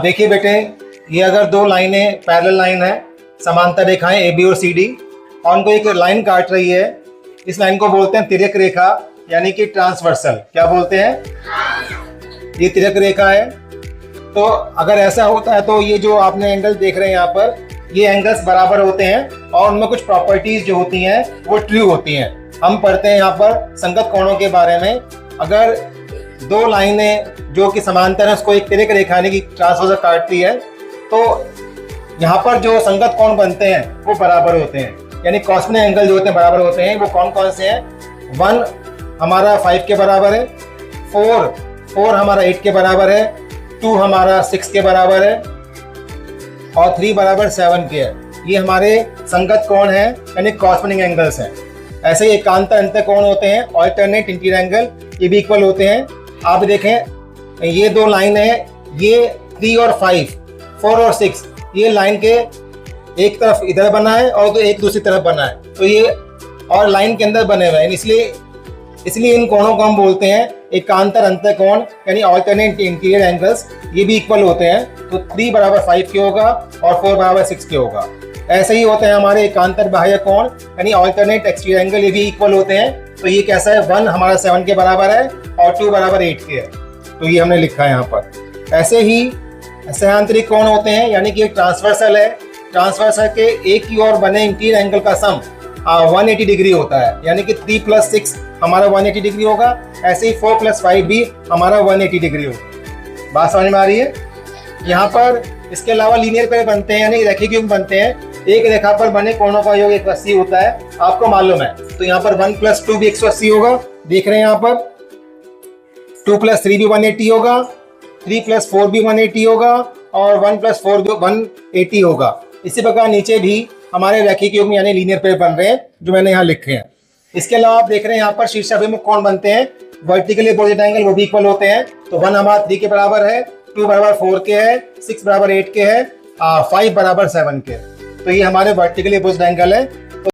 देखिए बेटे, ये अगर दो लाइनें पैरेलल लाइन है, समांतर रेखाएं ए बी और सी डी, और उनको एक लाइन काट रही है, इस लाइन को बोलते हैं तिर्यक रेखा, यानी कि ट्रांसवर्सल। क्या बोलते हैं? ये तिर्यक रेखा है। तो अगर ऐसा होता है तो ये जो आपने एंगल देख रहे हैं यहाँ पर, ये एंगल्स बराबर होते हैं और उनमें कुछ प्रॉपर्टीज जो होती हैं वो ट्रू होती हैं। हम पढ़ते हैं यहाँ पर संगत कोणों के बारे में। अगर दो लाइनें जो कि समांतर है, उसको एक तिर्यक रेखा यानी कि ट्रांसवर्सल काटती है, तो यहाँ पर जो संगत कोण बनते हैं वो बराबर होते हैं, यानी कॉस्मिक एंगल जो होते हैं बराबर होते हैं। वो कौन कौन से हैं? 1 हमारा 5 के बराबर है, 4 हमारा 8 के बराबर है, 2 हमारा 6 के बराबर है और 3 बराबर 7 के है। ये हमारे संगत कोण हैं, यानी कॉस्मिक एंगल्स हैं। ऐसे ही एकांतर अंतःकोण होते हैं, ऑल्टरनेट इंटीरियर एंगल, ये भी इक्वल होते हैं। आप देखें, ये दो लाइन है, ये 3 और 5, 4 और 6, ये लाइन के एक तरफ इधर बना है और तो एक दूसरी तरफ बना है, तो ये और लाइन के अंदर बने हुए हैं, इसलिए इन कोणों को हम बोलते हैं एकांतर अंतःकोण, यानी ऑल्टरनेट इंटीरियर एंगल्स। ये भी इक्वल होते हैं, तो 3 बराबर 5 के होगा और 4 बराबर 6 के होगा। ऐसे ही होते हैं हमारे एकांतर बाह्य कोण, यानी ऑल्टरनेट एक्सटीरियर एंगल, ये भी इक्वल होते हैं। तो ये कैसा है? 1 हमारा 7 के बराबर है और 2 बराबर 8 के है, तो ये हमने लिखा है यहाँ पर। ऐसे ही सहांतरिक कोण होते हैं, यानी कि ट्रांसवर्सल है, ट्रांसवर्सल के एक की ओर बने इंटीरियर एंगल का सम 180 डिग्री होता है, यानी कि 3 + 6 हमारा 180 डिग्री होगा। ऐसे ही 4 + 5 भी हमारा 180 डिग्री होगा। बात समझ में आ रही है? यहाँ पर इसके अलावा लीनियर पेयर बनते हैं, यानी रैखिक युग्म बनते हैं। एक रेखा पर बने कोणों का योग 180 होता है, आपको मालूम है। तो यहाँ पर 1 + 2 भी 180 होगा, देख रहे हैं यहाँ पर। 2 + 3 भी 180 होगा, 3 + 4 भी 180 होगा और 1 + 4 भी 180 होगा। इसी प्रकार नीचे भी हमारे रैखिक युग्म यानी लीनियर पेयर बन रहे हैं, जो मैंने यहाँ लिखे हैं। इसके अलावा आप देख रहे हैं यहाँ पर शीर्षाभिमुख कोण बनते हैं, वर्टिकली अपोजिट एंगल, वो भी इक्वल होते हैं। तो 1 हमारा 3 के बराबर है, 2 बराबर 4 के है, 6 बराबर 8 के है, 5 बराबर 7 के। तो ये हमारे वर्टिकली अपोजिट एंगल है।